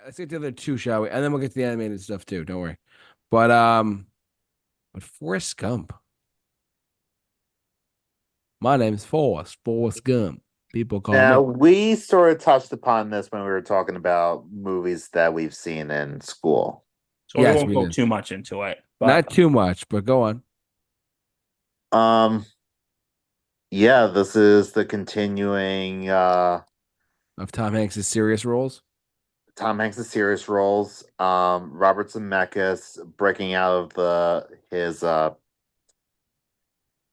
let's get to the other two, shall we? And then we'll get to the animated stuff too. Don't worry. But Forrest Gump. My name's Forrest Gump. People call Now, me. we sort of touched upon this when we were talking about movies that we've seen in school. So we Yes, won't we go did. too much into it. But Not too much, but go on. Um, yeah, this is the continuing Of Tom Hanks's serious roles. Tom Hanks' serious roles. Robert Zemeckis breaking out of the his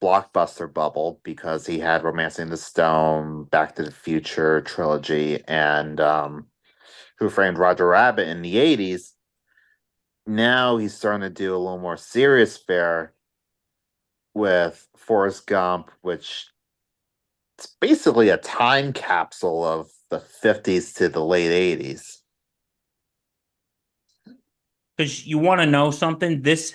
blockbuster bubble because he had Romancing the Stone, Back to the Future trilogy, and Who Framed Roger Rabbit in the 80s. Now he's starting to do a little more serious fare with Forrest Gump, which it's basically a time capsule of the 50s to the late 80s. because you want to know something, this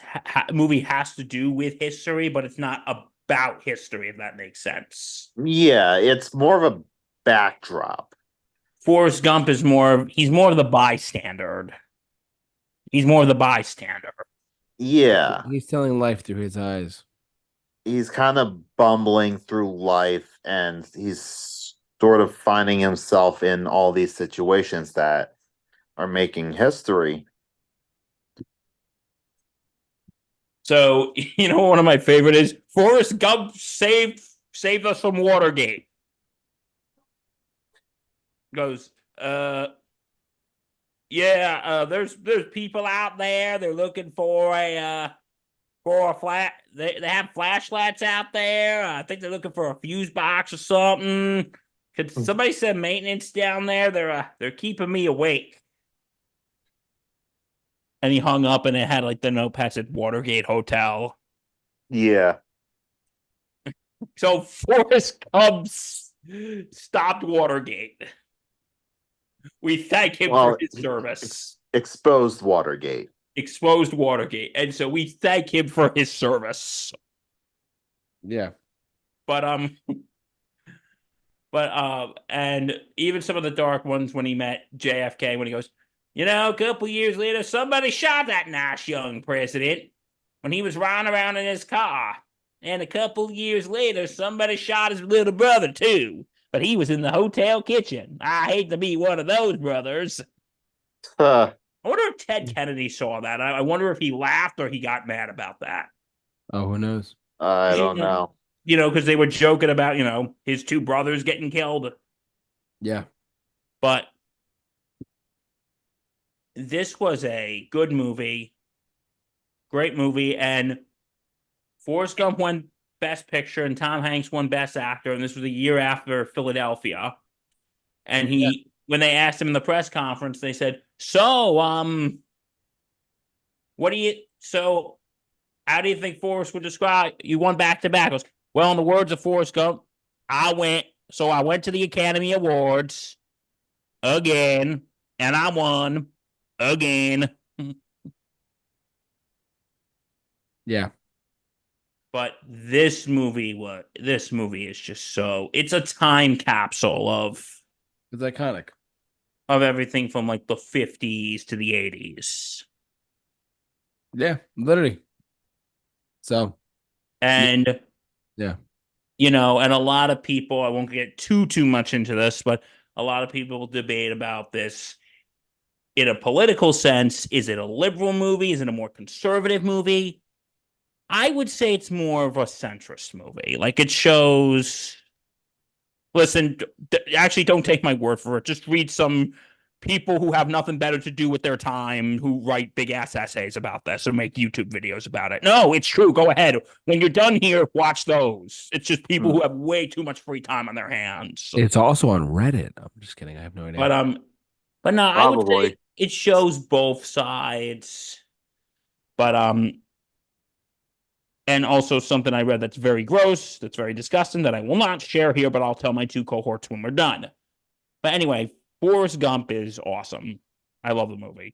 movie has to do with history, but it's not about history, if that makes sense. Yeah, it's more of a backdrop. Forrest Gump is he's more of the bystander. He's more of the bystander. Yeah, He's telling life through his eyes. he's kind of bumbling through life and he's sort of finding himself in all these situations that are making history. So, one of my favorite is Forrest Gump saved us from Watergate. Goes, yeah, there's people out there. They're looking for a flat. They have flashlights out there. I think they're looking for a fuse box or something. Could somebody send maintenance down there? They're keeping me awake. And he hung up, and it had like the notepads at Watergate Hotel. Yeah. So Forrest Gump stopped Watergate. We thank him for Well, his service. exposed Watergate. Exposed Watergate, and so we thank him for his service. Yeah. But and even some of the dark ones when he met JFK, when he goes, a couple years later, somebody shot that nice young president when he was riding around in his car. And a couple years later, somebody shot his little brother too, but he was in the hotel kitchen. I hate to be one of those brothers. Huh. I wonder if Ted Kennedy saw that. I wonder if he laughed or he got mad about that. Oh, who knows? I don't know. Because they were joking about, his two brothers getting killed. Yeah. But this was a good movie, great movie, and Forrest Gump won Best Picture and Tom Hanks won Best Actor, and this was a year after Philadelphia. And when they asked him in the press conference, they said, so, how do you think Forrest would describe, you won back-to-back? Goes, well, in the words of Forrest Gump, I went to the Academy Awards again, and I won again. Yeah. But this movie is just it's a time capsule It's iconic. of everything from like the 50s to the 80s. Yeah, literally. So, And yeah. and a lot of people, I won't get too much into this, but a lot of people debate about this in a political sense. Is it a liberal movie? Is it a more conservative movie? I would say it's more of a centrist movie. Like it shows. Listen, actually, don't take my word for it. Just read some people who have nothing better to do with their time who write big ass essays about this or make YouTube videos about it. No, it's true. Go ahead. When you're done here, watch those. It's just people who have way too much free time on their hands. It's also on Reddit. I'm just kidding. I have no idea. But no, I would say Probably. it shows both sides. But and also something I read that's very gross, that's very disgusting, that I will not share here, but I'll tell my two cohorts when we're done. But anyway, Forrest Gump is awesome. I love the movie.